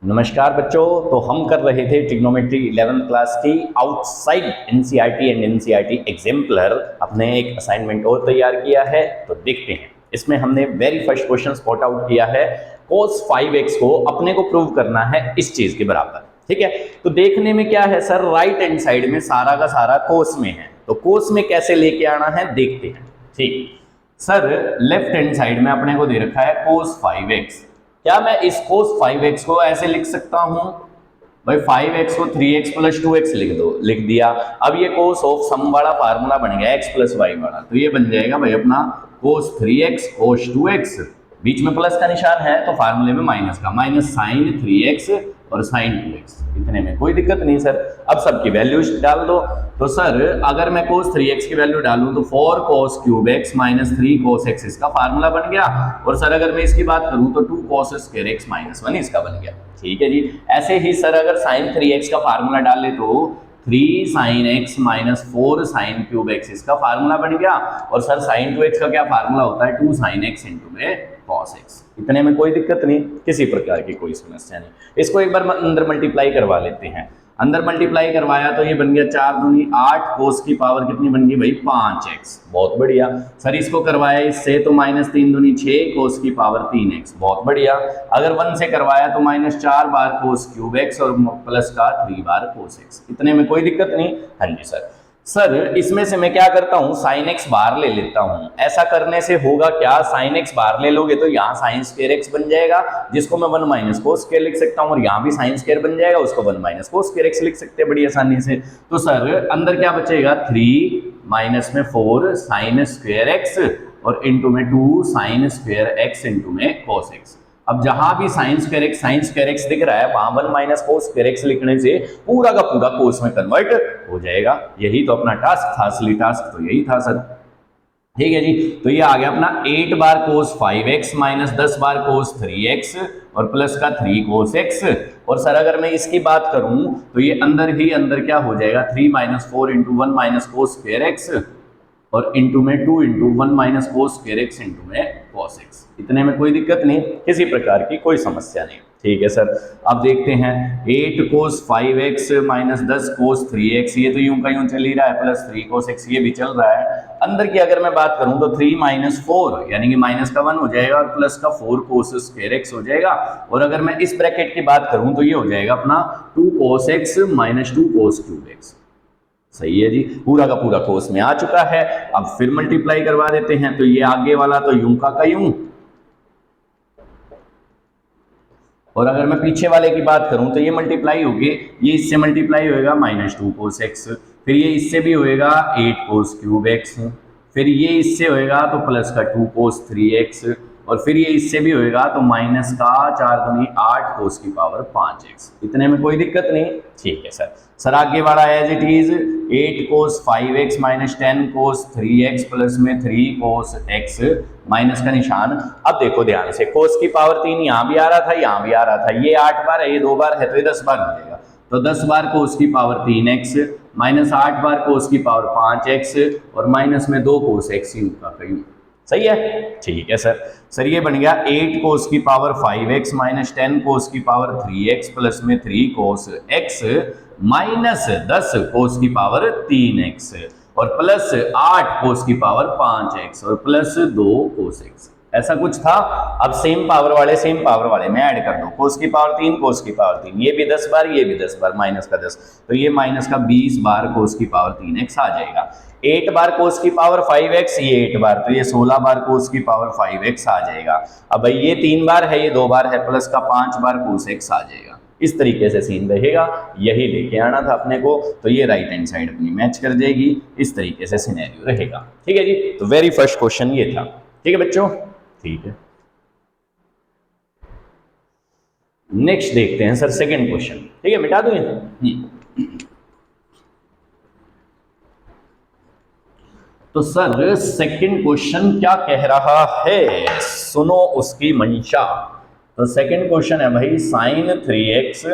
नमस्कार बच्चों। तो हम कर रहे थे ट्रिग्नोमेट्री 11th क्लास की outside NCERT and NCERT exemplar. अपने एक असाइनमेंट और तैयार किया है, तो देखते हैं। इसमें हमने very first question spot out किया है, cos 5x को अपने को प्रूव करना है इस चीज के बराबर। ठीक है, तो देखने में क्या है सर, राइट हैंड साइड में सारा का सारा कोस में है, तो कोस में कैसे लेके आना है देखते हैं। ठीक सर, लेफ्ट हैंड साइड में अपने को दे रखा है cos 5x। क्या मैं इस cos 5x को ऐसे लिख सकता हूं भाई, 5x को 3x प्लस 2x लिख दिया। अब ये cos ऑफ सम वाला फार्मूला बन गया x प्लस y वाला, तो ये बन जाएगा भाई अपना cos 3x cos 2x, बीच में प्लस का निशान है तो फार्मूले में माइनस का, माइनस साइन 3x और साइन 2x। इतने में कोई दिक्कत नहीं सर। अब सबकी वैल्यूज डाल दो। तो सर अगर मैं cos 3x की वैल्यू डालूं तो 4 cos cube x minus 3 cos x इसका फार्मूला बन गया। और सर अगर मैं इसकी बात करूं तो 2 cos स्क्वायर x माइनस 1 इसका बन गया। ठीक है जी। ऐसे ही सर अगर sin 3x का फार्मूला डाले तो 3 sin x minus 4 sin cube x इसका फार्मूला बन गया। और सर sin 2x का क्या फार्मूला होता है, 2 sin x इंटू में cos x। इतने में कोई दिक्कत नहीं, किसी प्रकार की कोई समस्या नहीं। इसको एक बार अंदर मल्टीप्लाई करवा लेते हैं। अंदर मल्टीप्लाई करवाया तो ये बन गया 4 दूनी 8 cos की पावर कितनी बन गई भाई 5x। बहुत बढ़िया। सर इसको करवाया इससे तो माइनस 3 दूनी 6 cos की पावर 3x। बहुत बढ़िया। अगर 1 से करवाया तो माइनस 4 बार cos क्यूब x और प्लस का 3 बार cos x। इतने में कोई दिक्कत नहीं। हाँ जी सर। सर इसमें से मैं क्या करता हूं, साइन एक्स बाहर ले लेता हूं। ऐसा करने से होगा क्या, साइन एक्स बाहर ले लोगे तो यहाँ साइन स्क्वायर एक्स बन जाएगा, जिसको मैं 1 माइनस कोस स्क्वायर लिख सकता हूं। और यहाँ भी साइन स्क्वायर बन जाएगा, उसको 1 माइनस कोस स्क्वायर एक्स लिख सकते हैं बड़ी आसानी से। तो सर अंदर क्या बचेगा, 3 माइनस में 4 साइन स्क्वायर एक्स और इंटू में 2 साइन स्क्वायर एक्स इंटू में कोस एक्स। अब जहां भी साइन स्क्वायर एक्स दिख रहा है वहां 1 माइनस कोस स्क्वायर एक्स लिखने से पूरा का पूरा कोस में कन्वर्ट हो जाएगा। यही तो अपना टास्क था, असली टास्क तो यही था सर। ठीक है जी। तो ये आ गया अपना 8 बार कोस 5x माइनस 10 बार कोस 3x और प्लस का 3 कोस x। और सर अगर मैं इसकी बात करूं तो ये अंदर ही अंदर क्या हो जाएगा, 3 minus 4 into 1 minus cos square x और इंटू में 2 into 1 minus cos square x into में cos x। इतने में कोई दिक्कत नहीं, किसी प्रकार की कोई समस्या नहीं। ठीक है सर। अब देखते हैं 8 cos 5x minus 10 cos 3x, ये तो यूं का यूं चल ही रहा है, प्लस 3 cos x ये भी चल रहा है। अंदर की अगर मैं बात करूं तो 3 माइनस 4 यानी कि माइनस का 1 हो जाएगा और प्लस का 4 cos स्क्वायर x हो जाएगा। और अगर मैं इस ब्रैकेट की बात करूं तो ये हो जाएगा अपना 2 cos x minus 2 cos cube x। सही है जी, पूरा का पूरा कोस में आ चुका है। अब फिर मल्टीप्लाई करवा देते हैं, तो ये आगे वाला तो यूं का यूं, और अगर मैं पीछे वाले की बात करूं तो ये मल्टीप्लाई होगी, ये इससे मल्टीप्लाई होएगा माइनस 2 cos x, फिर ये इससे भी होएगा 8 cos क्यूब x, फिर ये इससे होएगा तो प्लस का 2 cos 3x, और फिर ये इससे भी होएगा तो माइनस का 4 दूनी 8 cos की पावर 5x। इतने में कोई दिक्कत नहीं। ठीक है सर। सर आगे वाला as it is 8 cos 5x minus 10 cos 3x plus में 3 cos x माइनस का निशान। अब देखो ध्यान से, cos की पावर 3 यहाँ भी आ रहा था, यहाँ भी आ रहा था। ये 8 बार है, ये 2 बार है, तो ये 10 बार हो जाएगा। तो 10 बार cos की पावर 3x माइनस 8 बार cos की पावर 5x और माइनस में 2 cos x यूं का यूं। सही है। ठीक है सर। सर ये बन गया 8 cos की पावर 5x माइनस 10 cos की पावर 3x प्लस में 3 cos x माइनस 10 cos की पावर 3x और प्लस 8 cos की पावर 5x और प्लस 2 cos x। ऐसा कुछ था। अब सेम पावर वाले में ऐड कर दो, cos की पावर 3 cos की पावर 3, ये भी 10 बार ये भी 10 बार, माइनस का 10, तो ये माइनस का 20 बार cos की पावर 3x आ जाएगा। 8 बार cos की पावर 5x, ये 8 बार, तो ये 16 बार cos की पावर 5x आ जाएगा। अब भाई ये 3 बार है, ये 2 बार है, प्लस का 5 बार cos x आ जाएगा। इस तरीके से सीन रहेगा, यही लेके आना था अपने को। तो ये राइट हैंड साइड अपनी मैच कर जाएगी, इस तरीके से सिनेरियो रहेगा। ठीक है जी। तो वेरी फर्स्ट क्वेश्चन ये था। ठीक है बच्चों। ठीक है, नेक्स्ट देखते हैं सर सेकंड क्वेश्चन। ठीक है, मिटा दूं तो सर सेकंड क्वेश्चन क्या कह रहा है, सुनो उसकी मंशा। तो सेकंड क्वेश्चन है भाई साइन 3x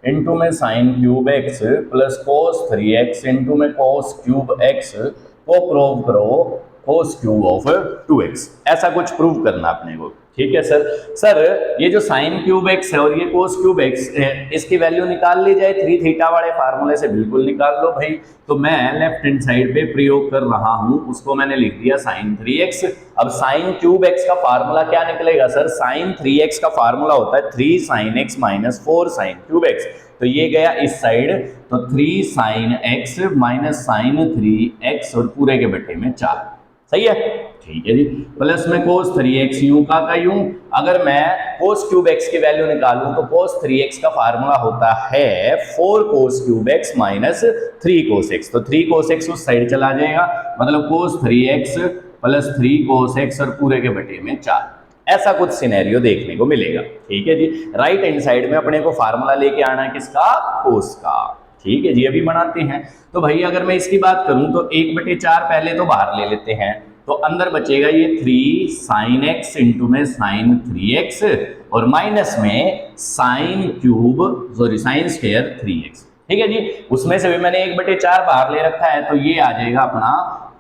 इंटू में sine cube x plus cos 3x into में कोस क्यूब x को प्रूव करो कोस क्यूब ऑफ 2x। ऐसा कुछ प्रूव करना अपने को। ठीक है सर। सर ये जो साइन क्यूब एक्स है और ये कोस क्यूब एक्स है, इसकी वैल्यू निकाल ली जाए 3 थीटा वाले फार्मूले से, बिल्कुल निकाल लो भाई। तो मैं लेफ्ट हैंड साइड पे प्रयोग कर रहा हूं, उसको मैंने लिख दिया साइन 3x। अब साइन क्यूब एक्स का फार्मूला क्या निकलेगा सर? साइन 3x का फार्मूला होता है 3 sine x minus 4 sine cube x. तो ये गया इस साइड, तो 3 sine x minus sign 3x और पूरे के बट्टे में 4। सही है, ठीक है जी। प्लस में कोस 3x यूं का यूं। अगर मैं कोस क्यूब एक्स की वैल्यू निकालूं तो कोस 3x का फार्मूला होता है 4 cos cube x minus 3 cos x. तो 3 कोस एक्स उस साइड चला जाएगा, मतलब कोस 3x प्लस 3 कोस एक्स और पूरे के बटे में 4। ऐसा कुछ सिनेरियो देखने को मिलेगा। ठीक है जी। राइट हैंड साइड में अपने को फार्मूला लेके आना है किसका? कोस का। ठीक है जी, अभी बनाते हैं। तो भाई अगर मैं इसकी बात करूं तो 1/4 पहले तो बाहर ले लेते हैं, तो अंदर बचेगा ये 3 साइन एक्स इंटू में साइन 3x और माइनस में sine cube sine square 3x। ठीक है जी। उसमें से भी मैंने 1/4 बाहर ले रखा है, तो ये आ जाएगा अपना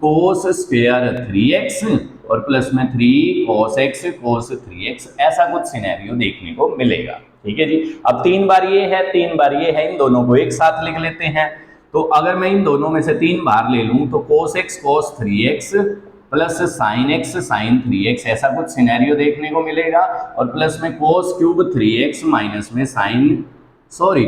कोस स्क्वायर 3x और प्लस में 3 कोस x कोस 3x। ऐसा कुछ सिनेरियो देखने को मिलेगा। ठीक है जी। अब 3 बार ये है 3 बार ये है, इन दोनों को एक साथ लिख लेते हैं। तो अगर मैं इन दोनों में से 3 बार ले लूं तो cos x cos 3x plus sine x sine 3x, ऐसा कुछ सिनेरियो देखने को मिलेगा। और प्लस में कोस क्यूब 3x माइनस में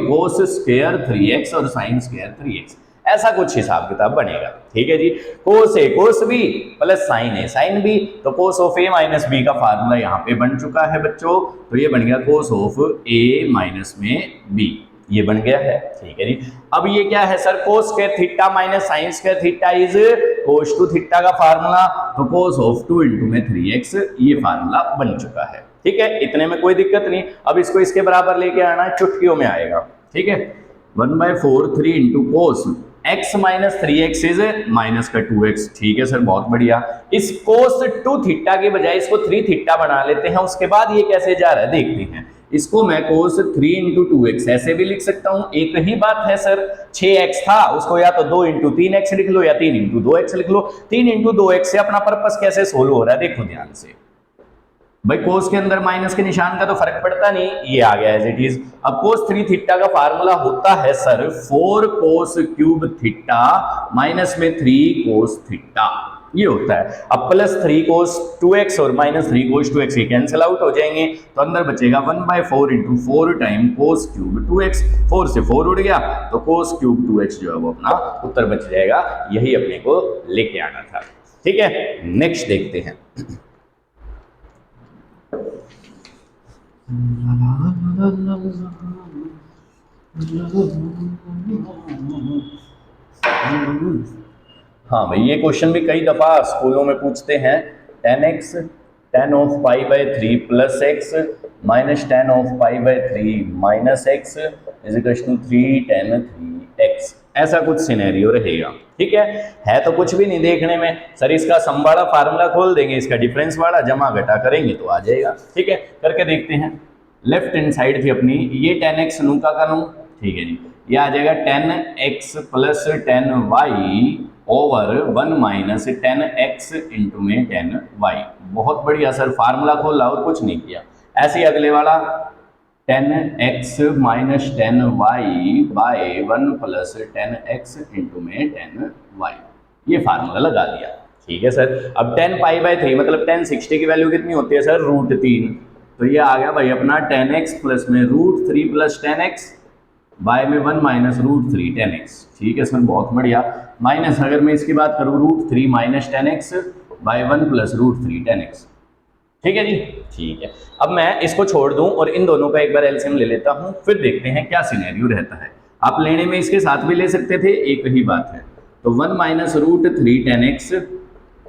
कोस स्क्वायर 3x और साइन स्क्वायर 3x, ऐसा कुछ हिसाब किताब बनेगा। ठीक है जी। Cos A cos B plus sine A sine B, तो cos of A minus B का फार्मूला यहाँ पे बन चुका है बच्चों। तो ये बन गया कोस ऑफ ए माइनस में बी, ये बन गया है। ठीक है जी। अब ये क्या है sir? Cos square theta minus sine square theta is cos two theta का फार्मूला, तो कोस ऑफ 2 इंटू में 3x, ये फार्मूला बन चुका है। ठीक है, इतने में कोई दिक्कत नहीं। अब इसको इसके बराबर लेके आना है, चुटकियों में आएगा। ठीक है, 1/4 3 into cos x minus 3x is minus का 2x। ठीक है सर, बहुत बढ़िया। इस कोस 2 थीटा के बजाय इसको 3 थीटा बना लेते हैं। उसके बाद ये कैसे जा रहा है देखते हैं। इसको मैं कोस 3 इंटू 2x ऐसे भी लिख सकता हूं। एक ही बात है सर, 6x था, उसको या तो 2 इंटू 3x लिख लो या 3 इंटू 2x लिख लो। 3 इंटू 2x से अपना पर्पस कैसे सोल्व हो रहा है देखो ध्यान से। भाई कोस के अंदर माइनस के निशान का तो फर्क पड़ता नहीं, ये आ गया एज इट इज। अब कोस 3 थीटा का फार्मूला होता है sir 4 cos cube theta minus में 3 कोस थीटा, ये होता है। अब प्लस 3 कोस 2x और माइनस 3 कोस 2x ये कैंसिल आउट हो जाएंगे, तो अंदर बचेगा 1/4 into 4 time cos cube 2x। 4 से 4 उड़ गया, तो कोस क्यूब 2x जो है वो अपना उत्तर बच जाएगा। यही अपने को लेके आना था। ठीक है, नेक्स्ट देखते हैं। हाँ भाई, ये क्वेश्चन भी कई दफा स्कूलों में पूछते हैं। 10x tan of pi by 3 plus x minus tan of pi by 3 minus x is equal to 3 tan 3x, ऐसा कुछ सिनेरियो रहेगा। ठीक है तो कुछ भी नहीं देखने में सर। इसका सम वाला फार्मूला खोल देंगे, इसका डिफरेंस वाला जमा घटा करेंगे तो आ जाएगा। ठीक है, करके देखते हैं। लेफ्ट हैंड साइड थी अपनी, ये 10x नू का नू। ठीक है जी, ये आ जाएगा 10x plus 10y over 1 minus 10x into में 10y। बहुत बढ़िया सर, फार्मूला खोला और कुछ नहीं किया। ऐसे ही अगले वाला 10x minus 10y bye 1 plus 10x into में 10y, ये फार्मूला लगा दिया। ठीक है सर। अब 10 पाई बाय 3 मतलब 1060 की वैल्यू कितनी होती है सर? √3। तो ये आ गया भाई अपना 10x प्लस में √3 प्लस 10x बाय में 1 माइनस √3 10x। ठीक है सर, बहुत बढ़िया। माइनस अगर मैं इसकी बात करूँ √3 minus 10x bye 1 plus √3 10x। ठीक है जी। ठीक है, अब मैं इसको छोड़ दूं और इन दोनों का एक बार एलसीएम ले लेता हूं, फिर देखते हैं क्या सिनेरियो रहता है। आप लेने में इसके साथ भी ले सकते थे, एक ही बात है। तो 1 माइनस √3 10x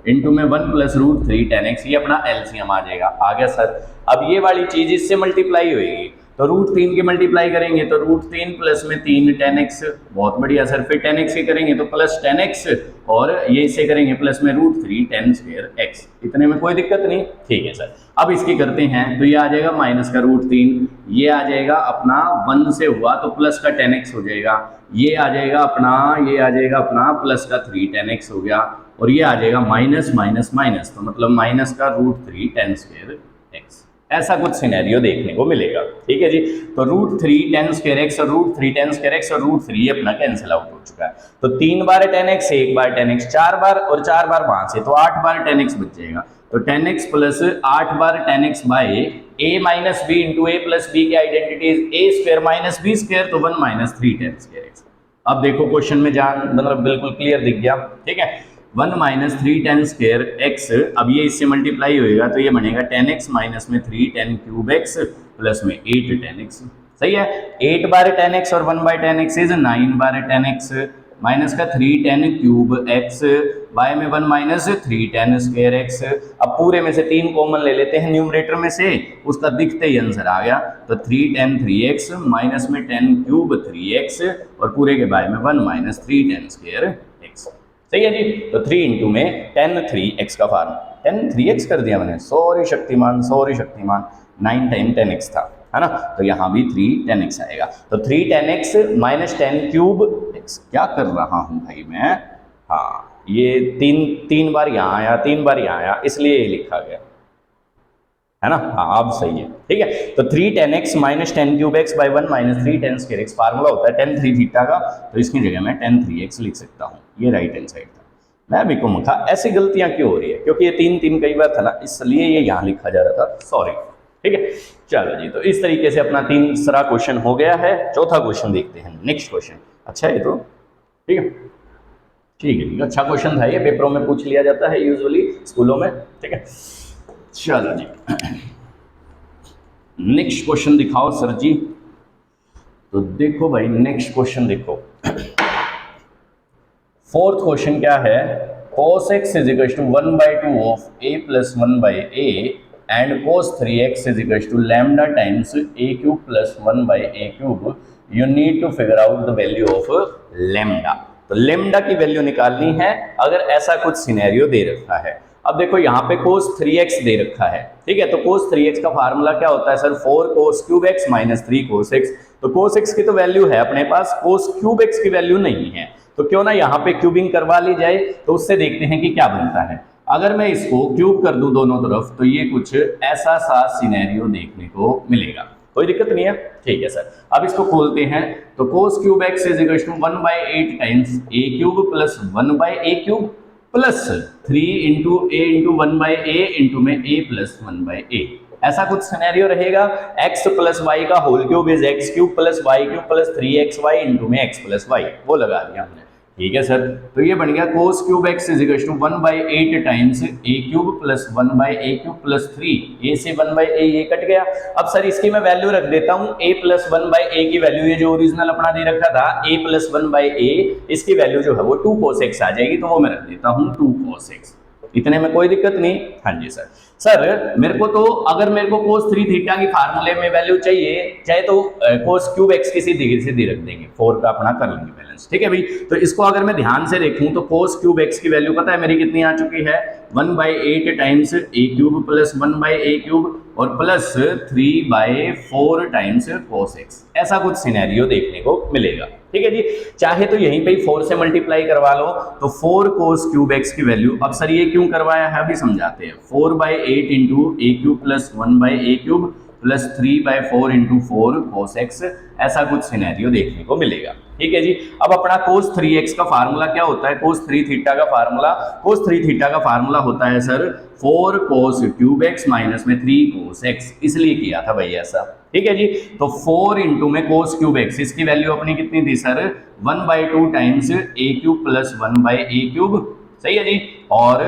इंटू में 1 प्लस √3 10x, ये अपना एलसीएम आ जाएगा। आ गया सर। अब ये वाली चीज इससे मल्टीप्लाई होगी, तो √3 की मल्टीप्लाई करेंगे तो √3 प्लस में 3 10x, बहुत बढ़िया सर। फिर 10x की करेंगे तो प्लस 10x और ये इससे करेंगे प्लस में √3 10 स्क्वायर x। इतने में कोई दिक्कत नहीं। ठीक है सर। अब इसकी करते हैं, तो ये आ जाएगा माइनस का √3, ये आ जाएगा अपना 1 से हुआ तो प्लस का 10x हो जाएगा, ये आ जाएगा अपना प्लस का 3 10x हो गया, और ये आ जाएगा माइनस माइनस माइनस, तो मतलब माइनस का √3 10 स्क्वायर x। ऐसा कुछ सिनेरियो देखने को मिलेगा। ठीक है जी, तो √3 tan स्क्वायर एक्स और √3 tan स्क्वायर एक्स और √3 अपना कैंसिल आउट हो चुका है। तो 3 बार tan x, 1 बार tan x, 4 बार और 4 बार वहां से, तो 8 बार tan x बच जाएगा। तो tan x प्लस 8 बार tan x by a minus B into A plus B की identity is A square minus B square, तो 1 माइनस 3 tan स्क्वायर एक्स। अब देखो क्वेश्चन में जान मतलब बिल्कुल क्लियर दिख गया। ठीक है, 1 माइनस 3 tan स्क्वायर एक्स, अब ये इससे मल्टीप्लाई होएगा तो ये बनेगा tan x माइनस में 3 tan क्यूब एक्स प्लस में 8 tan x। सही है, 8 बार tan x और 1 बाय tan x इज 9 बार tan x माइनस का 3 tan क्यूब x बाय में 1 माइनस 3 tan स्क्वायर x। अब पूरे में से 3 कॉमन ले लेते हैं न्यूमरेटर में से, उसका दिखते ही आंसर आ गया। तो 3 tan 3x माइनस में 10 क्यूब 3x और पूरे के बाय में 1 माइनस 3 tan स्क्वायर x। सही है जी, तो 3 इंटू में tan 3x का फॉर्म, tan 3x कर दिया मैंने, sorry Shaktimaan 9 time tan x था, है ना, तो यहाँ भी 3 tan x आएगा। तो 3 tan x minus 10 cube x, क्या कर रहा हूँ भाई मैं, हाँ ये तीन बार यहाँ आया, 3 बार यहाँ आया, इसलिए ये लिखा गया, है ना, हाँ अब सही है। ठीक है, तो 3 tan x minus 10 cube x by 1 minus 3 tan square x formula होता है tan 3 थीटा का, तो इसकी जगह मैं tan 3x लिख सकता हूँ। ये राइट हैंड साइड था, मैं भी कहूँ था ऐसी गलतियां क्यों हो रही है, क्योंकि ये 3 कई बार था ना, इसलिए ये यहाँ लिखा जा रहा था, सॉरी। ठीक है, चलो जी, तो इस तरीके से अपना तीसरा क्वेश्चन हो गया है। चौथा क्वेश्चन देखते हैं, नेक्स्ट क्वेश्चन। अच्छा है, तो ठीक है, ठीक है, अच्छा क्वेश्चन था ये, पेपरों में पूछ लिया जाता है यूजुअली स्कूलों में। ठीक है, चलो जी, नेक्स्ट क्वेश्चन दिखाओ सर जी। तो देखो भाई, नेक्स्ट क्वेश्चन देखो, फोर्थ क्वेश्चन क्या है, cos x is equal to 1/2 of a plus 1/a and cos 3x is equal to lambda times a cube plus 1/a cube. You need to figure out the value of lambda. तो lambda की value निकालनी है अगर ऐसा कुछ scenario दे रखा है। अब देखो यहाँ पे cos 3x दे रखा है। ठीक है, तो cos 3x का फार्मूला क्या होता है sir, 4 cos cube x minus 3 cos x। तो cos x की तो वैल्यू है अपने पास, cos क्यूब x की वैल्यू नहीं है, तो क्यों ना यहाँ पे क्यूबिंग करवा ली जाए, तो उससे देखते हैं कि क्या बनता है। अगर मैं इसको क्यूब कर दूं दोनों तरफ, तो ये कुछ ऐसा सा सिनेरियो देखने को मिलेगा। कोई दिक्कत नहीं है, ठीक है सर। अब इसको खोलते हैं, तो cos cube x is equal to 1/8 times a cube plus 1/a cube plus 3 into a into 1/a into में a प्लस 1/a। ऐसा कुछ सिनेरियो रहेगा। x प्लस वाई का whole cube is x cube plus y cube plus 3xy into में x plus y, वो लगा दिया हमने। ठीक है सर, तो ये बन गया cos cube x is equal to 1/8 times a cube plus 1/a cube plus 3, a से 1/a ये कट गया। अब सर इसकी मैं वैल्यू रख देता हूँ a प्लस 1/a की वैल्यू, ये जो ओरिजिनल अपना दे रखा था a प्लस 1/a, इसकी वैल्यू जो है वो 2 cos x आ जाएगी, तो वो मैं रख देता हूँ 2 cos x। इतने में कोई दिक्कत नहीं। हाँ जी सर, सर मेरे को तो अगर मेरे को cos 3 थीटा की फार्मूले में वैल्यू चाहिए, चाहे तो cos क्यूब x की सीधी रख देंगे, 4 का अपना कर लेंगे बैलेंस। ठीक है भाई, तो इसको अगर मैं ध्यान से देखूं तो cos क्यूब x की वैल्यू पता है मेरी कितनी आ चुकी है, 1/8 times a cube plus 1/a cube और प्लस 3/4 टाइम्स cos x। ऐसा कुछ सिनेरियो देखने को मिलेगा। ठीक है जी, चाहे तो यहीं पे ही 4 से मल्टीप्लाई करवा लो, तो 4 cos क्यूब x की वैल्यू, अब सर ये क्यों करवाया है अभी समझाते हैं, 4/8 into a cube plus 1/a cube plus 3/4 into 4 cos x। ऐसा कुछ सिनेरियो देखने को मिलेगा। ठीक है जी, अब अपना cos 3x का फार्मूला क्या होता है, cos 3 थीटा का फार्मूला, cos 3 थीटा का फार्मूला होता है sir 4 cos cube x minus में 3 cos x, इसलिए किया था भाई ऐसा। ठीक है जी, तो 4 इंटू में cos क्यूब x, इसकी वैल्यू अपनी कितनी थी sir, 1/2 times a cube plus 1/a cube. सही है जी, और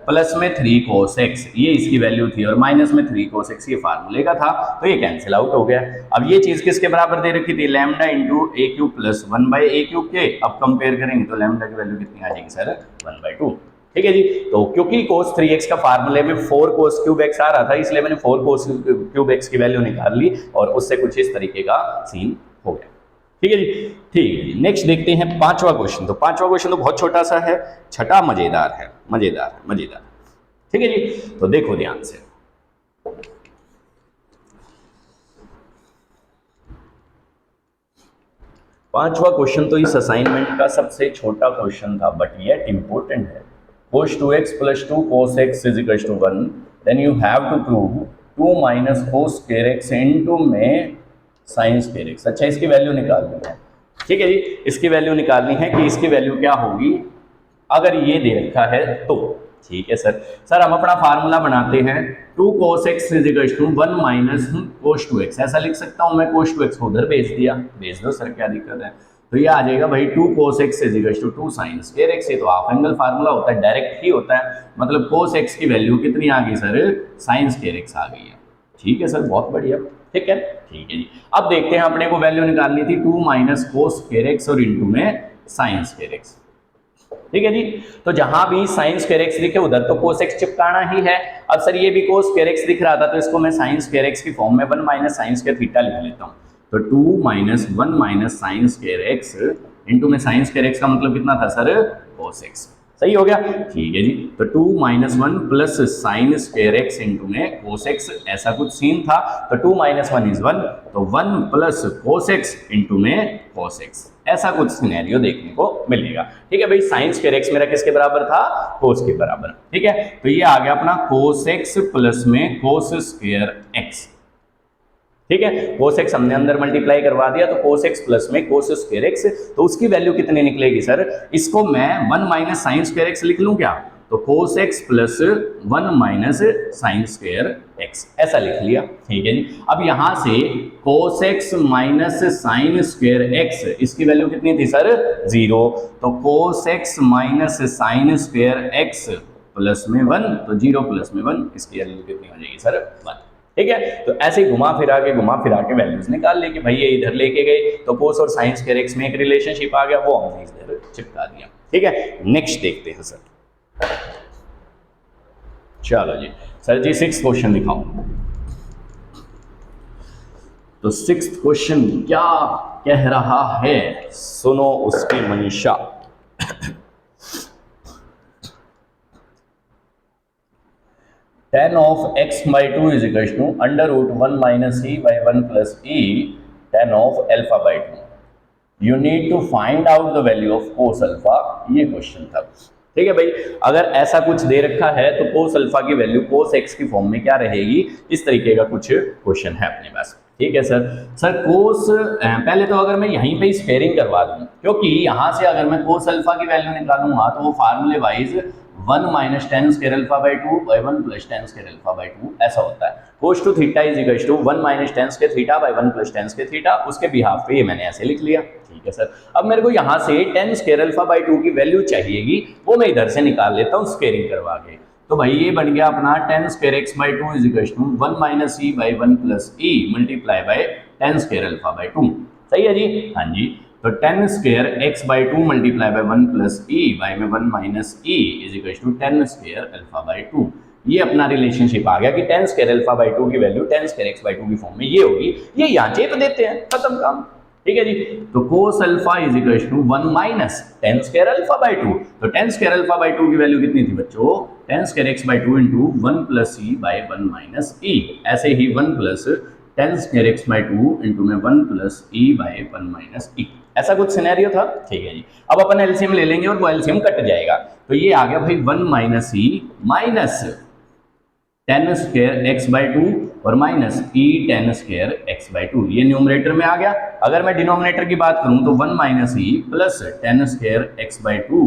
प्लस में 3 cos x, ये इसकी वैल्यू थी, और माइनस में 3 cos x ये फार्मूले का था, तो ये कैंसिल आउट हो गया। अब ये चीज किसके बराबर दे रखी थी, lambda into a cube plus 1/a cube के। अब कंपेयर करेंगे तो लैम्डा की वैल्यू कितनी आ जाएगी सर, 1/2। ठीक है जी, तो क्योंकि cos 3x का फार्मूले में 4 cos क्यूब x आ रहा था, इसलिए मैंने 4 cos क्यूब x की वैल्यू निकाल ली, और उससे कुछ इस तरीके का सीन हो गया। ठीक है जी, ठीक है जी, नेक्स्ट देखते हैं पांचवा क्वेश्चन। तो पांचवा क्वेश्चन तो बहुत छोटा सा है, छठा मजेदार है, मजेदार। ठीक है जी, तो देखो ध्यान से, पांचवा क्वेश्चन तो इस असाइनमेंट का सबसे छोटा क्वेश्चन था, बट येट इंपॉर्टेंट है। cos 2x plus 2 cos x is equal to 1, then you have to prove 2 minus cos square x into में साइन स्क्वायर एक्स। अच्छा, इसकी वैल्यू निकालनी है, ठीक है जी, इसकी वैल्यू निकालनी है कि इसकी वैल्यू क्या होगी अगर ये दे रखा है तो। ठीक है सर हम अपना फार्मूला बनाते हैं 2 cos x is equal to 1 minus cos 2x। ऐसा लिख सकता हूं मैं, cos 2x को उधर भेज दिया, भेज दो सर, क्या दिक्कत है। तो ये आ जाएगा भाई 2 cos x is equal to 2 sin square x। ये तो हाफ एंगल फार्मूला होता है, डायरेक्ट ही होता है, मतलब cos x की वैल्यू कितनी आ गई सर, sin स्क्वायर x आ गई है। ठीक है सर, बहुत बढ़िया, ठीक है जी। अब देखते हैं, अपने को वैल्यू निकालनी थी 2 माइनस cos स्क्वायर x और इंटू में sin स्क्वायर x। ठीक है जी, तो जहां भी sin स्क्वायर x दिखे उधर तो cos x चिपकाना ही है। अब सर ये भी cos स्क्वायर x दिख रहा था तो इसको मैं sin स्क्वायर x की फॉर्म में 1 माइनस साइन स्क्वायर थीटा लिख लेता हूं। तो 2 minus 1 minus sine square x into में साइन स्क्वायर x का मतलब कितना था सर, cos x। सही हो गया, ठीक है जी। तो 2 minus 1 plus sign square x into में cos x, ऐसा कुछ सीन था। तो 2 माइनस 1 इज 1, तो 1 प्लस cos x इंटू में cos x, ऐसा कुछ सिनेरियो देखने को मिलेगा। ठीक है भाई, साइन स्क्वायर x मेरा किसके बराबर था, cos के बराबर। ठीक है, तो ये आ गया अपना cos x प्लस में cos स्क्वायर x। ठीक है, cos x हमने अंदर मल्टीप्लाई करवा दिया, तो cos x प्लस में cos स्क्वायर x, तो उसकी वैल्यू कितनी निकलेगी सर, इसको मैं 1 माइनस साइन स्क्वायर x लिख लूं क्या, तो cos x plus 1 minus sine square x, ऐसा लिख लिया। ठीक है जी, अब यहां से cos x minus sine square x, इसकी वैल्यू कितनी थी सर, 0, तो cos x minus sine square x plus में 1, तो 0 प्लस में 1, इसकी वैल्यू कितनी हो जाएगी सर, 1। ठीक है, तो ऐसे ही घुमा फिरा के वैल्यूज निकाल ले कि भाई ये इधर लेके गए तो cos और sin स्क्वायर x में एक रिलेशनशिप आ गया, वो हमने इधर चिपका दिया। ठीक है, नेक्स्ट देखते हैं सर। चलो जी सर जी, 6th क्वेश्चन दिखाओ। तो 6th क्वेश्चन क्या कह रहा है, सुनो उसकी मंशा। tan of x by 2 is equal to under root 1 minus e by 1 plus e tan of alpha by 2. You need to find out the value of cos alpha, ये क्वेश्चन था। ठीक है भाई, अगर ऐसा कुछ दे रखा है तो cos अल्फा की वैल्यू cos x की फॉर्म में क्या रहेगी, इस तरीके का कुछ क्वेश्चन है अपने पास। ठीक है सर cos, पहले तो अगर मैं यहीं पे स्क्वायरिंग करवा दूं, क्योंकि यहां से अगर मैं cos अल्फा की वैल्यू निकालूंगा तो वो फार्मूले wise 1 minus tan square alpha by 2 by 1 plus tan square alpha by 2 ऐसा होता है। cos two theta is equal to 1 minus tan square theta by 1 plus tan square theta, उसके बिहाफ पे ये मैंने ऐसे लिख लिया। ठीक है सर, अब मेरे को यहाँ से टेन स्क्वायर अल्फा बाई 2 की वैल्यू चाहिएगी, वो मैं इधर से निकाल लेता हूँ स्क्वायरिंग करवा के। तो भाई ये बन गया अपना tan square x by 2 is equal to 1 minus E by 1 plus E multiply by tan square alpha by 2। सही है जी, हाँ जी। तो टेन स्क्वायर एक्स बाई 2 मल्टीप्लाई बाई 1 प्लस ई बाई में 1 minus E is equal to tan square alpha by 2। ये अपना रिलेशनशिप आ गया कि टेन स्क्वायर अल्फा बाई 2 की value ten square x by 2 की फॉर्म में ये होगी, ये यहाँ चेप देते हैं, खत्म काम। ठीक है जी, तो cos अल्फा is equal to 1 minus tan square alpha by 2। तो टेन स्क्वायर अल्फा बाई 2 की वैल्यू कितनी थी बच्चों, tan square x by 2 into 1 plus E by 1 minus e, ऐसे ही 1 plus tan square x by 2 into में 1 plus E by 1 minus e, ऐसा कुछ सिनेरियो था। ठीक है जी, अब अपन एलसीएम ले लेंगे और वो एलसीएम कट जाएगा, तो ये आ गया भाई 1 minus E minus tan square x by 2 और minus E ten square x by 2, ये न्यूमरेटर में आ गया। अगर मैं डिनोमिनेटर की बात करूं तो 1 minus E plus tan square x by 2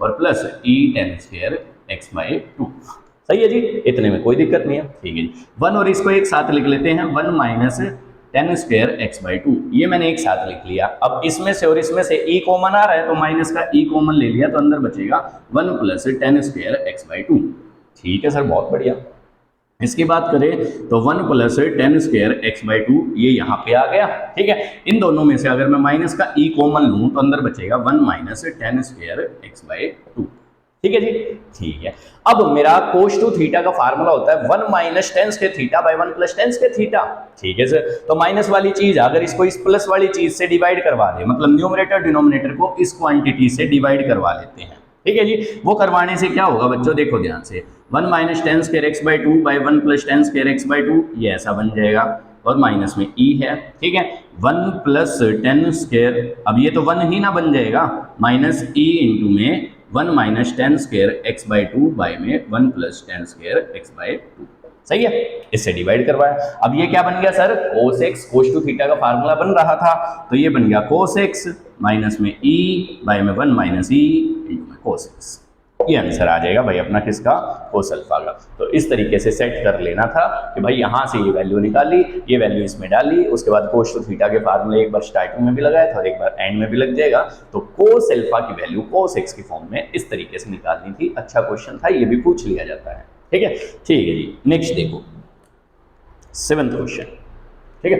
और plus E ten square x by 2। सही है जी, इतने में कोई दिक्कत नहीं है। ठीक है जी, 1 और इसको एक साथ लिख लेते हैं, 1 minus tan square x by 2, ये मैंने एक साथ लिख लिया। अब इसमें से और इसमें से ई कॉमन आ रहा है तो माइनस का ई कॉमन ले लिया, तो अंदर बचेगा 1 plus tan square x by 2। ठीक है सर, बहुत बढ़िया। इसकी बात करें तो 1 plus tan square x by 2 ये यहाँ पे आ गया। ठीक है, इन दोनों में से अगर मैं माइनस का ई कॉमन लूँ तो अंदर बचेगा 1 minus tan square x by 2। ठीक है जी, ठीक है। अब मेरा cos टू थीटा का फार्मूला होता है 1 minus tan square theta by 1 plus tan square theta. ठीक है सर, तो माइनस वाली चीज अगर इसको इस प्लस वाली चीज से डिवाइड करवा दे, मतलब न्यूमरेटर डिनोमिनेटर को इस क्वांटिटी से डिवाइड करवा लेते हैं। ठीक है जी, वो करवाने से क्या होगा बच्चों, देखो ध्यान से, 1 minus tan square x by 2 by 1 plus tan square x by 2, ये ऐसा बन जाएगा और माइनस में ई है। ठीक है, 1 प्लस टेन स्क्वायर, अब ये तो 1 ही ना बन जाएगा, माइनस ई इंटू में 1 minus tan square x by 2 by में 1 plus tan square x by 2। सही है, इससे डिवाइड करवाया। अब ये क्या बन गया sir, cos x cos two theta का फार्मूला बन रहा था, तो ये बन गया cos x माइनस में e बाय में 1 माइनस e इंटू में cos x। ये आंसर आ जाएगा भाई अपना किसका, cos अल्फा का। तो इस तरीके से सेट कर लेना था कि भाई यहाँ से ये वैल्यू निकाली, ये वैल्यू इसमें डाली, उसके बाद cos टू थीटा के फार्मूले एक बार स्टार्टिंग में भी लगाया था और एक बार एंड में भी लग जाएगा। तो cos अल्फा की वैल्यू cos x की फॉर्म में इस तरीके से निकालनी थी। अच्छा क्वेश्चन था, ये भी पूछ लिया जाता है। ठीक है जी, नेक्स्ट देखो 7th क्वेश्चन। ठीक है,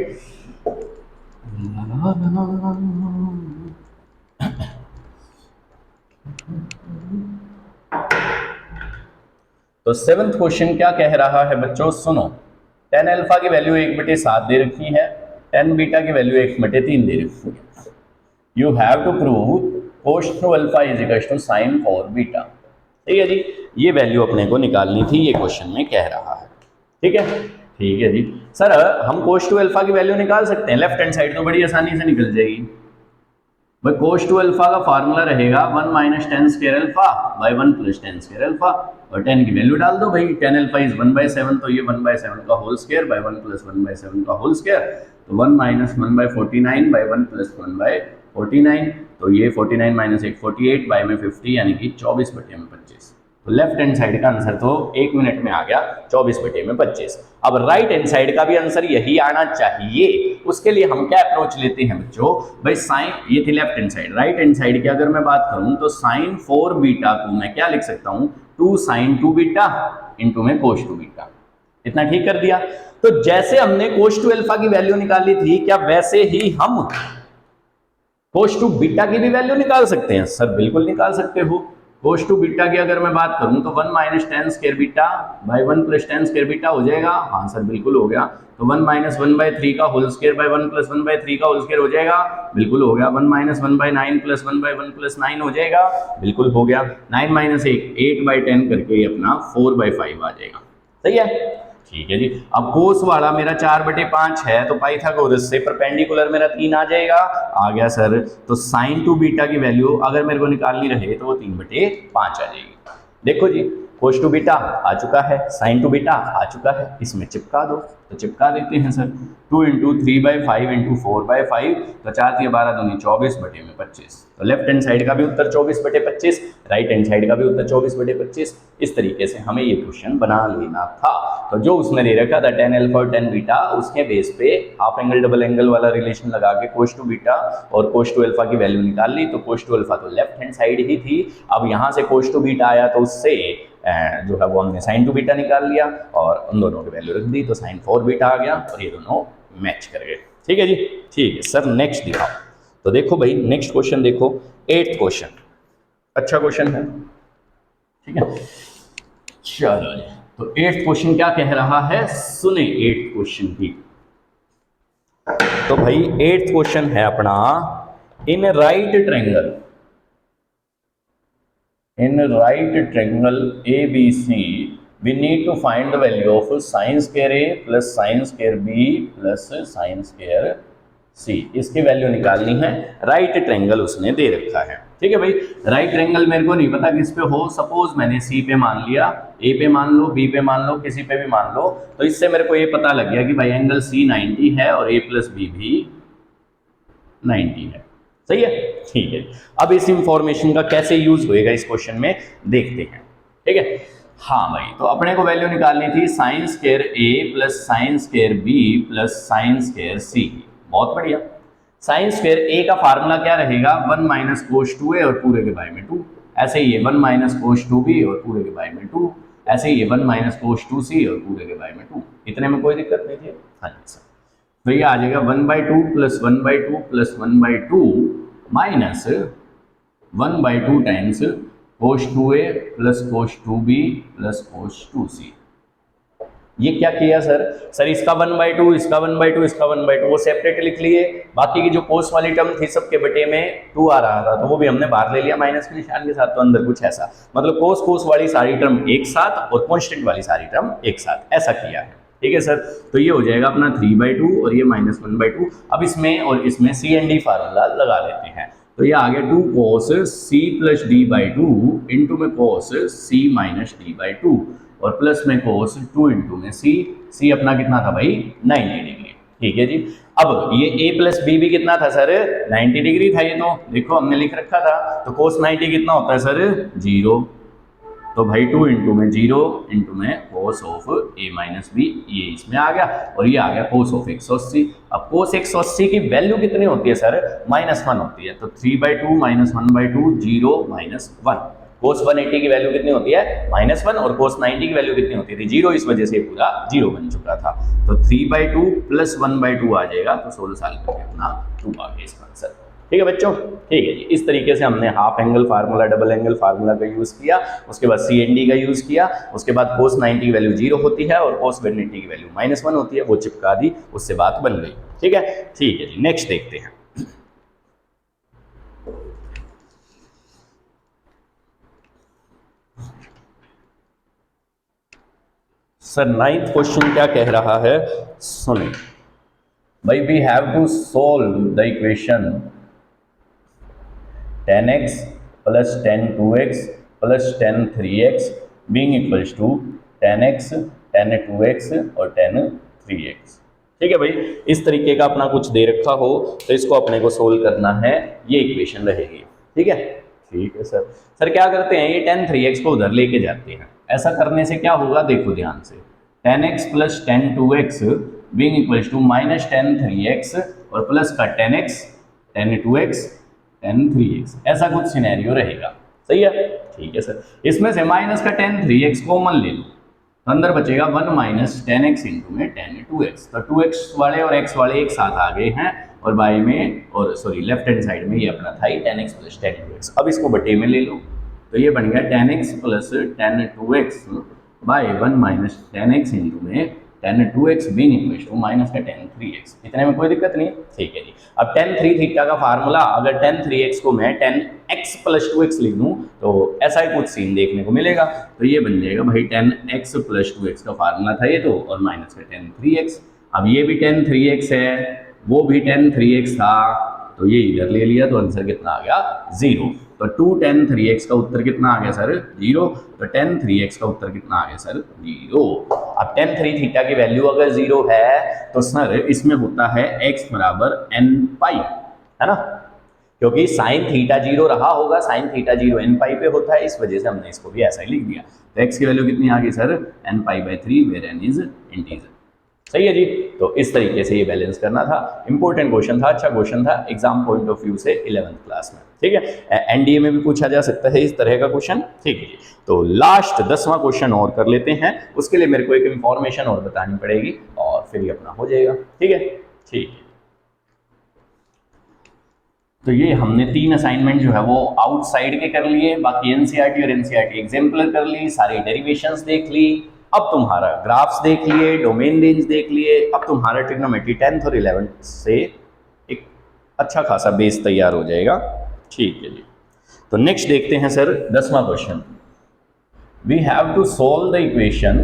तो 7th क्वेश्चन क्या कह रहा है बच्चों, सुनो। tan अल्फा की वैल्यू 1/7 दे रखी है, tan बीटा की वैल्यू 1/3 दे रखी है। You have to prove cos two alpha is equal to sin 4 beta. ठीक है जी, ये वैल्यू अपने को निकालनी थी, ये क्वेश्चन में कह रहा है। ठीक है, ठीक है जी सर, हम cos टू अल्फा की वैल्यू निकाल सकते हैं, लेफ्ट हैंड साइड तो बड़ी आसानी से निकल जाएगी भाई। cos टू अल्फा का फार्मूला रहेगा 1 minus tan square alpha by 1 plus tan square alpha, और tan की वैल्यू डाल दो भाई। tan अल्फा इज 1/7, तो ये 1/7 का होल स्क्वायर बाय 1 प्लस 1/7 का होल स्क्वायर, तो 1 माइनस 1/49 बाय 1 प्लस 1/49, तो ये 49 माइनस 1 48 बाय में 50 यानी कि 24/25। तो लेफ्ट हैंड साइड का आंसर तो 1 मिनट में आ गया 24/25। अब राइट हैंड साइड का भी आंसर यही आना चाहिए। उसके लिए हम क्या अप्रोच लेते हैं बच्चों, भाई साइन, ये थी left hand side. Right hand side की अगर मैं बात करूं तो sin 4 बीटा को मैं क्या लिख सकता हूं, 2 sin 2 बीटा इंटू में cos 2 बीटा। इतना ठीक कर दिया। तो जैसे हमने cos 2 अल्फा की वैल्यू निकाली थी, क्या वैसे ही हम cos 2 बीटा की भी वैल्यू निकाल सकते हैं? सर बिल्कुल निकाल सकते हो। cos 2 बीटा की अगर मैं बात करूं तो 1 minus tan square beta by 1 plus tan square beta हो जाएगा। हाँ सर बिल्कुल हो गया। तो 1 माइनस 1/3 का होल स्क्वायर बाय 1 प्लस 1/3 का होल स्क्वायर हो जाएगा, बिल्कुल हो गया। 1 माइनस 1/9 प्लस 1/1 प्लस 9 हो जाएगा, बिल्कुल हो गया। 9 माइनस 8/10 करके ये अपना 4/5 आ जाएगा। सही है, ठीक है जी। अब कोस वाला मेरा 4/5 है, तो पाइथागोरस से परपेंडिकुलर मेरा 3 आ जाएगा, आ गया सर। तो साइन 2 बीटा की वैल्यू अगर मेरे को निकालनी रहे तो वो 3/5 आ जाएगी। देखो जी, cos 2 बीटा आ चुका है, sin 2 बीटा आ चुका है, इसमें चिपका दो। तो चिपका देते हैं सर। 2 इंटू 3/5 इंटू 4/5, तो 4 × 12 दूनी 24/25। तो लेफ्ट हैंड साइड का भी उत्तर 24/25, राइट हैंड साइड का भी उत्तर 24/25। इस तरीके से हमें ये क्वेश्चन बना लेना था। तो जो उसमें दे रखा था tan अल्फा और tan बीटा, उसके बेस पे हाफ एंगल डबल एंगल वाला रिलेशन लगा के cos 2 बीटा और cos 2 अल्फा की वैल्यू निकाल ली। तो cos 2 अल्फा तो लेफ्ट हैंड साइड ही थी। अब यहाँ से cos 2 बीटा आया तो उससे जो है वो हमने sin 2 बीटा निकाल लिया और उन दोनों की वैल्यू रख दी, तो sin 4 बीटा आ गया और ये दोनों मैच कर गए। ठीक है जी, ठीक है सर। नेक्स्ट दिखाओ। तो देखो भाई, नेक्स्ट क्वेश्चन देखो, 8th क्वेश्चन। अच्छा क्वेश्चन है, ठीक है। चलो जी, तो 8th क्वेश्चन क्या कह रहा है, सुने 8th क्वेश्चन की। तो भाई 8th क्वेश्चन है अपना, in right triangle ABC we need to find the value of sin square A plus sin square B plus sin square C। इसकी वैल्यू निकालनी है। राइट ट्रायंगल उसने दे रखा है। ठीक है भाई, राइट ट्रायंगल मेरे को नहीं पता किस पे हो। सपोज मैंने C पे मान लिया, A पे मान लो, B पे मान लो, किसी पे भी मान लो। तो इससे मेरे को ये पता लग गया कि भाई एंगल C 90 है और A प्लस B भी 90 है। सही है, ठीक है। अब इस इंफॉर्मेशन का कैसे यूज होएगा इस क्वेश्चन में देखते हैं। ठीक है, हाँ भाई, तो अपने को वैल्यू निकालनी थी sin square A plus sin square B plus sin square C। बहुत बढ़िया। sin स्क्वायर A का फार्मूला क्या रहेगा, 1 माइनस कोस 2A और पूरे के बाय में 2। ऐसे ही 1 माइनस कोस 2B और पूरे के बाय में 2। ऐसे ही 1 माइनस कोस 2C और पूरे के बाय में 2। इतने में कोई दिक्कत नहीं थी। हाँ जी सर। तो ये आ जाएगा 1/2 plus 1/2 plus 1/2 minus 1/2 times cos 2A plus cos 2B plus cos 2C। ये क्या किया सर? सर इसका 1/2, इसका 1/2, इसका 1/2 वो सेपरेट लिख लिए। बाकी की जो cos वाली टर्म थी सबके बटे में 2 आ रहा था, तो वो भी हमने बाहर ले लिया माइनस के निशान के साथ। तो अंदर कुछ ऐसा, मतलब cos वाली सारी टर्म एक साथ और कॉन्स्टेंट वाली सारी टर्म एक साथ, ऐसा किया है। ठीक है सर। तो ये हो जाएगा अपना 3/2 और ये माइनस 1/2। अब इसमें और इसमें C एंड D फार्मूला लगा लेते हैं। तो ये आ गया 2 cos C plus D/2 into में cos C माइनस D/2। और प्लस में कोस 2 इंटू में सी, सी अपना कितना था भाई 90 डिग्री। ठीक है जी। अब ये a प्लस बी भी कितना था सर 90 डिग्री था, ये तो देखो हमने लिख रखा था। तो कोस 90 कितना होता है सर 0, तो भाई 2 इंटू में 0 इंटू में cos of a minus B, ये इसमें आ गया और ये आ गया कोस ऑफ 180। अब कोस 180 की वैल्यू कितनी होती है सर -1 होती है, तो 3/2 -1/2 0 -1। कोस 180 की वैल्यू कितनी होती है -1 और कोस 90 की वैल्यू कितनी होती थी 0, इस वजह से पूरा 0 बन चुका था। तो 3/2 प्लस 1/2 आ जाएगा, तो 16 साल करके अपना 2 आ गया इसका आंसर। ठीक है बच्चों, ठीक है जी। इस तरीके से हमने half angle formula, double angle formula का यूज किया, उसके बाद CND का यूज किया, उसके बाद कोस 90 की वैल्यू 0 होती है और कोस 180 की वैल्यू -1 होती है, वो चिपका दी, उससे बात बन गई। ठीक है, ठीक है जी। नेक्स्ट देखते हैं। सर 9th क्वेश्चन क्या कह रहा है, सुनिए भाई। We have to solve the equation 10x plus 10 2x plus 10 3x being equals to 10x 10 2x और 10 3x। ठीक है भाई, इस तरीके का अपना कुछ दे रखा हो तो इसको अपने को सोल्व करना है, ये इक्वेशन रहेगी। ठीक है, ठीक है सर। सर क्या करते हैं, ये 10 3x को उधर लेके जाते हैं। ऐसा करने से क्या होगा, देखो ध्यान से, 10x plus 10 2x being equals to -10 3x और प्लस का 10x 10 2x 10 3x, ऐसा कुछ सिनेरियो रहेगा। सही है, ठीक है सर। इसमें से माइनस का 10 3x कॉमन ले लो, तो अंदर बचेगा 1 माइनस 10x इंटू में 10 2x। तो 2x वाले और x वाले एक साथ आ गए हैं और बाई में, और सॉरी लेफ्ट हैंड साइड में ये अपना था ही 10x प्लस 10 2x। अब इसको बटे में ले लो, तो ये बन गया 10x plus 10 2x by 1 minus 10x into में 10 2x being equal to minus का 10 3x। इतने में कोई दिक्कत नहीं, ठीक है जी। अब 10 3 थीटा का फार्मूला, अगर 10 3x को मैं 10x प्लस 2x लिख दूं तो ऐसा ही कुछ सीन देखने को मिलेगा। तो ये बन जाएगा भाई 10x प्लस 2x का फार्मूला था ये तो, और माइनस का 10 3x। अब ये भी 10 3x है, वो भी 10 3x था, तो ये इधर ले लिया तो आंसर कितना आ गया 0। तो 2 10 3x का उत्तर कितना आ गया सर 0। तो 10 3x का उत्तर कितना आ गया सर 0। अब 10 3 थीटा की वैल्यू अगर 0 है तो सर इसमें होता है x बराबर n पाई, है ना, क्योंकि साइन थीटा 0 रहा होगा, साइन थीटा 0 n पाई पे होता है, इस वजह से हमने इसको भी ऐसा ही लिख दिया। तो x की वैल्यू कितनी आ गई sir n pi by 3 where n is integer. सही है जी। तो इस तरीके से ये बैलेंस करना था। इंपॉर्टेंट क्वेश्चन था, अच्छा क्वेश्चन था एग्जाम पॉइंट ऑफ व्यू से 11th क्लास में। ठीक है, एनडीए में भी पूछा जा सकता है इस तरह का क्वेश्चन। ठीक है जी। तो लास्ट 10वां क्वेश्चन और कर लेते हैं, उसके लिए मेरे को एक इंफॉर्मेशन और बतानी पड़ेगी और फिर ये अपना हो जाएगा। ठीक है, ठीक है। तो ये हमने 3 असाइनमेंट जो है वो आउटसाइड के कर लिए, बाकी एनसीईआरटी और एनसीईआरटी एग्जाम्पलर कर ली, सारी डेरिवेशंस देख ली। अब तुम्हारा ग्राफ्स देख लिए, डोमेन रेंज देख लिए, अब तुम्हारा ट्रिग्नोमेट्री 10th और 11th से एक अच्छा खासा बेस तैयार हो जाएगा। ठीक है जी। तो नेक्स्ट देखते हैं सर 10वां question. We have to solve the equation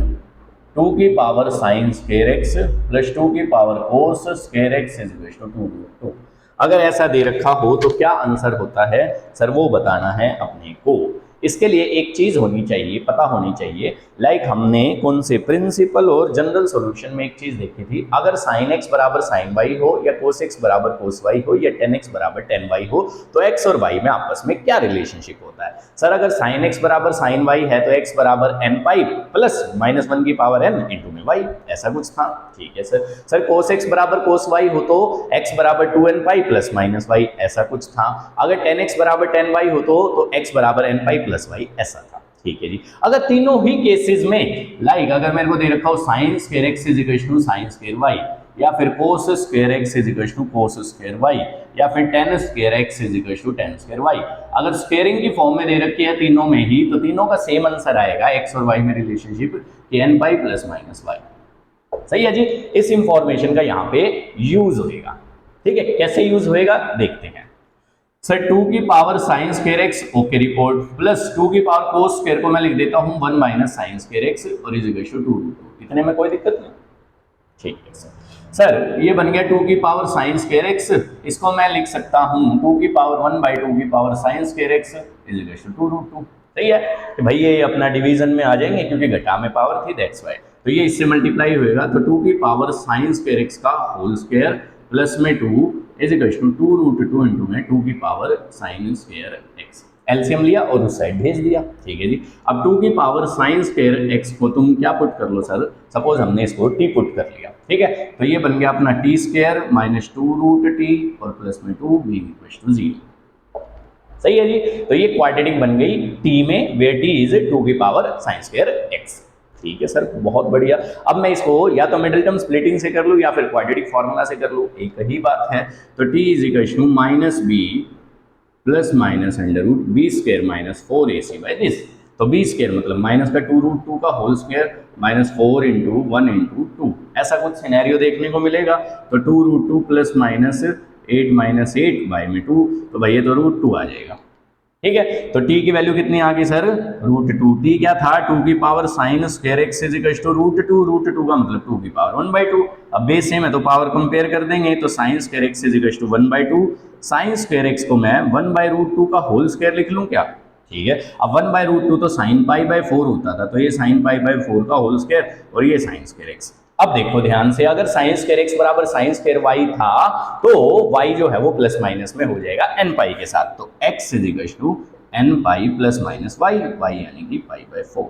2 की power sine square x plus 2 की power cos square x is equal to 2√2। अगर ऐसा दे रखा हो तो क्या आंसर होता है सर, वो बताना है अपने को। इसके लिए एक चीज होनी चाहिए, पता होनी चाहिए, लाइक हमने कौन से प्रिंसिपल और जनरल सॉल्यूशन में एक चीज देखी थी, अगर sin x बराबर sin y हो या cos x बराबर cos y हो या tan x बराबर tan y हो तो x और y में आपस में क्या रिलेशनशिप होता है। सर अगर sin x बराबर sin y है तो x बराबर n पाई प्लस -1 की पावर n इंटू में y, ऐसा कुछ था। ठीक है सर। सर cos x बराबर cos y हो तो x बराबर 2n पाई प्लस -y, ऐसा कुछ था। अगर tan x बराबर tan y हो तो x बराबर n पाई प्लस y, ऐसा था। ठीक है जी। अगर तीनों ही केसेस में लाइक अगर मेरे को दे रखा हो sine square x is equal to sine square y, या फिर cos square x is equal to cos square y, या फिर tan square x is equal to tan square y, अगर स्क्वायरिंग की फॉर्म में दे रखी है तीनों में ही, तो तीनों का सेम आंसर आएगा x और y में रिलेशनशिप कि n पाई प्लस माइनस y। सही है जी। इस इंफॉर्मेशन का यहाँ पे यूज होगा। ठीक है, कैसे यूज होएगा देखते हैं। सर 2 की power sine square x, okay report, plus 2 की पावर कोस स्क्वायर को मैं लिख देता हूं 1 माइनस साइन स्क्वायर x और इज इक्वल टू 2√2। इतने में कोई दिक्कत नहीं। ठीक है सर। सर ये बन गया 2 की पावर साइन स्क्वायर x, इसको मैं लिख सकता हूं 2 की पावर 1/2 की power sine square x is equal to 2√2। सही है कि भाई ये अपना डिवीजन में आ जाएंगे क्योंकि घटा में पावर थी, दैट्स वाई। तो ये इससे मल्टीप्लाई होएगा तो 2 की पावर साइन स्क्वायर एक्स का होल स्क्वायर प्लस में 2 is equal to 2 root 2 into में 2 की power sine square x. LCM लिया और उस साइड भेज दिया, ठीक है जी। अब 2 की पावर साइन स्क्वायर एक्स को तुम क्या पुट कर लो सर, सपोज हमने इसको टी पुट कर लिया, ठीक है, तो ये बन गया अपना t square minus 2 root t और प्लस में 2 बी इक्वल टू 0। सही है जी। तो ये क्वाड्रेटिक बन गई टी में, वेयर टी इज 2 की पावर साइन स्क्वायर एक्स। ठीक है सर, बहुत बढ़िया। अब मैं इसको या तो मिडिल टर्म स्प्लिटिंग से कर लूँ या फिर क्वाड्रेटिक फॉर्मूला से कर लूँ, एक ही बात है। तो t is equal to minus b plus minus under root b square minus 4ac by this. तो बी स्क्वायर मतलब माइनस का 2 रूट 2 का whole square minus 4 into 1 into 2, ऐसा कुछ सिनेरियो देखने को मिलेगा। तो 2 root 2 plus minus 8 minus 8 by में 2, तो भाई ये तो रूट 2 आ जाएगा, ठीक है। तो t की वैल्यू कितनी आ गई सर, रूट 2। t क्या था, 2 की power sine square x is equal to root 2, root 2 का मतलब 2 की पावर 1/2। अब बेस सेम है तो पावर कंपेयर कर देंगे, तो sine square x is equal to 1/2। Sine square x को मैं 1/√2 का होल स्क्वायर लिख लूं क्या, ठीक है। अब 1/√2 तो साइन पाई बाई 4 होता था, तो ये साइन पाई बाई 4 का होल स्क्वायर और ये साइन स्क्वायर एक्स। अब देखो ध्यान से, अगर साइन स्क्वायर एक्स बराबर साइन स्क्वायर वाई था तो वाई जो है वो प्लस माइनस में हो जाएगा एन पाई के साथ। तो x is equal to n pi plus minus y, y यानी कि पाई बाई 4,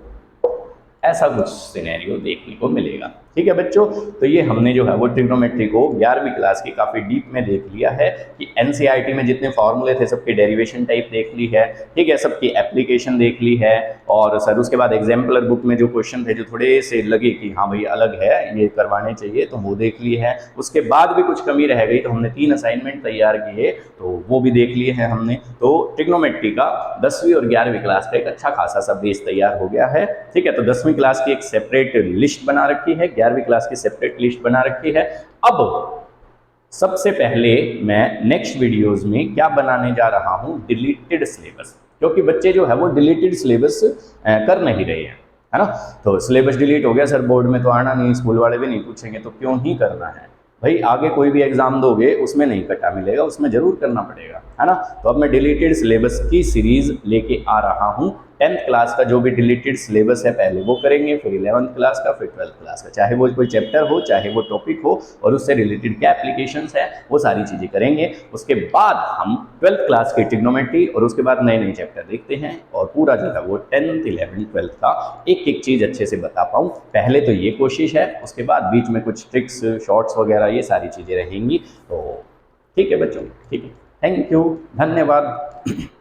ऐसा कुछ सिनेरियो देखने को मिलेगा, ठीक है बच्चों। तो ये हमने जो है वो ट्रिग्नोमेट्री को 11वीं क्लास की काफ़ी डीप में देख लिया है कि एनसीईआरटी में जितने फॉर्मूले थे सबकी डेरिवेशन टाइप देख ली है, ठीक है, सबकी एप्लीकेशन देख ली है। और सर उसके बाद एग्जाम्पलर बुक में जो क्वेश्चन थे जो थोड़े से लगे कि हाँ भाई अलग है, ये करवाने चाहिए, तो वो देख लिए है। उसके बाद भी कुछ कमी रह गई तो हमने 3 असाइनमेंट तैयार किए, तो वो भी देख लिए हैं हमने। तो ट्रिग्नोमेट्री का 10वीं और 11वीं क्लास का एक अच्छा खासा सा बेस तैयार हो गया है, ठीक है। तो 10वीं क्लास की एक सेपरेट लिस्ट बना रखी है, 11वीं क्लास की सेपरेट लिस्ट बना रखी है। अब सबसे पहले मैं नेक्स्ट वीडियोस में क्या बनाने जा रहा हूं, डिलीटेड सिलेबस, क्योंकि बच्चे जो है वो डिलीटेड सिलेबस कर नहीं रहे हैं, है ना। तो सिलेबस डिलीट हो गया सर, बोर्ड में तो आना नहीं, स्कूल वाले भी नहीं पूछेंगे, तो क्यों ही करना है भाई, आगे कोई भी एग्जाम दोगे उसमें नहीं कटा मिलेगा, उसमें जरूर करना पड़ेगा, है ना। तो अब मैं डिलीटेड सिलेबस की सीरीज लेके आ रहा हूं। 10th क्लास का जो भी डिलीटेड सिलेबस है पहले वो करेंगे, फिर 11th क्लास का, फिर 12th क्लास का, चाहे वो कोई चैप्टर हो चाहे वो टॉपिक हो और उससे रिलेटेड क्या एप्लीकेशंस है वो सारी चीज़ें करेंगे। उसके बाद हम 12th क्लास की ट्रिग्नोमेट्री और उसके बाद नए नए चैप्टर देखते हैं और पूरा जो है वो 10th 11th 12th का एक एक चीज़ अच्छे से बता पाऊँ, पहले तो ये कोशिश है। उसके बाद बीच में कुछ ट्रिक्स शॉर्ट्स वगैरह ये सारी चीज़ें रहेंगी। तो ठीक है बच्चों, ठीक है, थैंक यू, धन्यवाद।